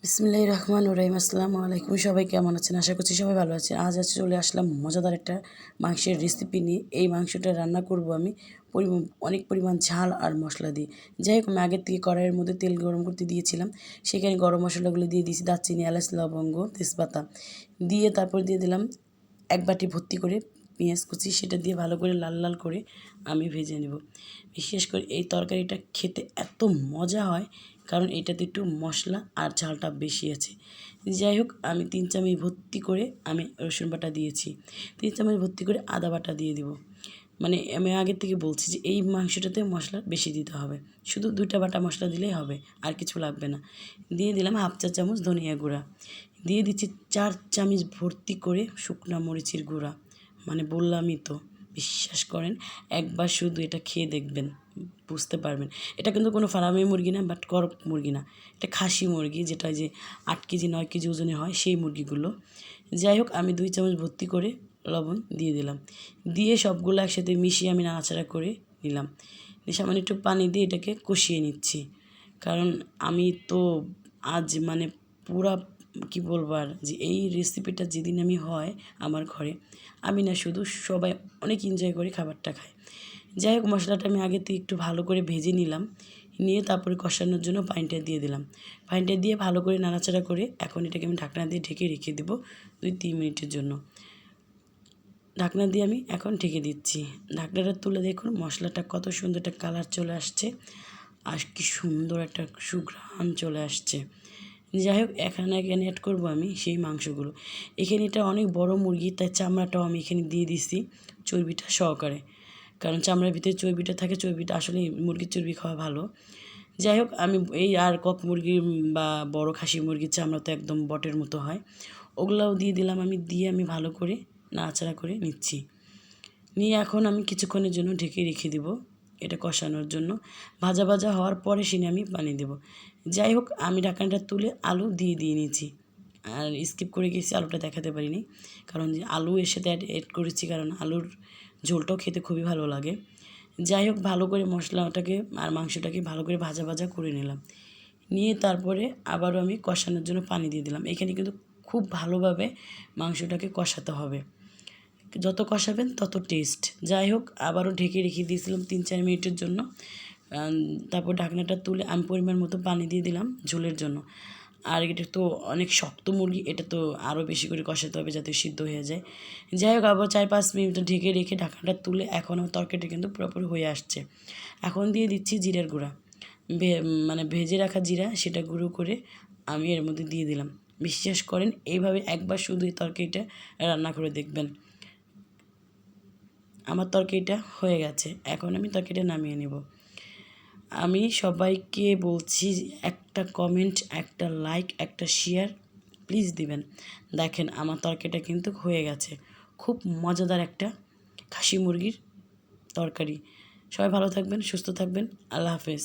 বিসমিল্লাহির রহমানির রহিম। আসসালামু আলাইকুম। সবাই কেমন আছেন? আশা করছি সবাই ভালো আছেন। আজ চলে আসলাম মজাদার একটা মাংসের রেসিপি নিয়ে। এই মাংসটা রান্না করব আমি অনেক পরিমাণ ঝাল আর মশলা দিয়ে। যাই হোক, আমি আগের থেকে কড়াইয়ের মধ্যে তেল গরম করতে দিয়েছিলাম। সেখানে গরম মশলাগুলো দিয়ে দিয়েছি, দারচিনি, এলাচ, লবঙ্গ, তেজপাতা দিয়ে তারপর দিয়ে দিলাম 1 বাটি ভর্তি করে পেঁয়াজ কুচি। সেটা দিয়ে ভালো করে লাল লাল করে আমি ভেজে নেব। বিশেষ করে এই তরকারিটা খেতে এত মজা হয়, কারণ এটাতে একটু মশলা আর ঝালটা বেশি আছে। যাই হোক, আমি 3 চামচ ভর্তি করে আমি রসুন বাটা দিয়েছি, 3 চামচ ভর্তি করে আদা বাটা দিয়ে দিব। মানে আমি আগের থেকে বলছি যে এই মাংসটাতে মশলা বেশি দিতে হবে, শুধু 2টা বাটা মশলা দিলেই হবে, আর কিছু লাগবে না। দিয়ে দিলাম 1/2 চা চামচ ধনিয়া গুঁড়া, দিয়ে দিচ্ছি 4 চামচ ভর্তি করে শুকনো মরিচের গুঁড়া। মানে বললামই তো, বিশ্বাস করেন, একবার শুধু এটা খেয়ে দেখবেন, বুঝতে পারবেন। এটা কিন্তু কোনো ফার্মি মুরগি না, বাট করপ মুরগি না, এটা খাসি মুরগি, যেটা যে 8 কেজি 9 কেজি ওজনে হয়, সেই মুরগিগুলো। যাই হোক, আমি 2 চামচ ভর্তি করে লবণ দিয়ে দিলাম, দিয়ে সবগুলো একসাথে মিশিয়ে আমি নাড়াচাড়া করে নিলাম। সামান্য একটু পানি দিয়ে এটাকে কষিয়ে নিচ্ছি, কারণ আমি তো আজ মানে পুরা কী বলবো আর, যে এই রেসিপিটা যেদিন আমি হয় আমার ঘরে, আমি না শুধু, সবাই অনেক এনজয় করে খাবারটা খায়। যাই হোক, মশলাটা আমি আগে থেকে একটু ভালো করে ভেজে নিলাম, নিয়ে তারপরে কষানোর জন্য পানিটা দিয়ে দিলাম। পানিটা দিয়ে ভালো করে নাড়াচাড়া করে এখন এটাকে আমি ঢাকনা দিয়ে ঢেকে রেখে দেবো 2-3 মিনিটের জন্য। ঢাকনা দিয়ে আমি এখন ঢেকে দিচ্ছি। ঢাকনাটা তুলে দেখুন মশলাটা কত সুন্দর একটা কালার চলে আসছে, আর কি সুন্দর একটা সুঘ্রাণ চলে আসছে। যাই হোক, এখানে অ্যাড করবো আমি সেই মাংসগুলো। এখানে এটা অনেক বড় মুরগি, তাই চামড়াটাও আমি এখানে দিয়ে দিছি চর্বিটা সহকারে, কারণ চামড়ার ভিতরে চর্বিটা থাকে। চর্বিটা আসলে মুরগির চর্বি খাওয়া ভালো। যাই হোক, আমি এই আর কক মুরগির বা বড় খাসি মুরগির চামড়া তো একদম বটের মতো হয়, ওগুলাও দিয়ে দিলাম আমি। দিয়ে আমি ভালো করে নাড়াচাড়া করে নিচ্ছি। নিয়ে এখন আমি কিছুক্ষণের জন্য ঢেকে রেখে দেব এটা কষানোর জন্য। ভাজা ভাজা হওয়ার পরে সেনে আমি পানি দেব। যাই হোক, আমি ঢাকনাটা তুলে আলু দিয়ে নিয়েছি, আর স্কিপ করে গেছি, আলুটা দেখাতে পারিনি, কারণ যে আলু এর সাথে অ্যাড করেছি, কারণ আলুর ঝোলটাও খেতে খুবই ভালো লাগে। যাই হোক, ভালো করে মশলাটাকে আর মাংসটাকে ভালো করে ভাজা ভাজা করে নিলাম। নিয়ে তারপরে আবারও আমি কষানোর জন্য পানি দিয়ে দিলাম। এখানে কিন্তু খুব ভালোভাবে মাংসটাকে কষাতে হবে, যত কষাবেন তত টেস্ট। যাই হোক, আবারও ঢেকে রেখে দিয়েছিলাম 3-4 মিনিটের জন্য। তারপর ঢাকনাটা তুলে আমি পরিমাণ মতো পানি দিয়ে দিলাম ঝোলের জন্য। আর এটা তো অনেক শক্ত মুরগি, এটা তো আরও বেশি করে কষাতে হবে যাতে সিদ্ধ হয়ে যায়। যাই হোক, আবার 4-5 মিনিট ঢেকে রেখে ঢাকনাটা তুলে এখন আমার তরকারিটা কিন্তু পুরোপুরি হয়ে আসছে। এখন দিয়ে দিচ্ছি জিরার গুঁড়া, মানে ভেজে রাখা জিরা, সেটা গুঁড়ো করে আমি এর মধ্যে দিয়ে দিলাম। বিশ্বাস করেন, এইভাবে একবার শুধু এই তরকারিটা রান্না করে দেখবেন। আমার তরকারিটা হয়ে গেছে, এখন আমি তরকারিটা নামিয়ে নেব। আমি সবাইকে বলছি, একটা কমেন্ট, একটা লাইক, একটা শেয়ার প্লিজ দিবেন। দেখেন, আমার তরকারিটা কিন্তু হয়ে গেছে। খুব মজাদার একটা খাসি মুরগির তরকারি। সবাই ভালো থাকবেন, সুস্থ থাকবেন। আল্লাহ হাফেজ।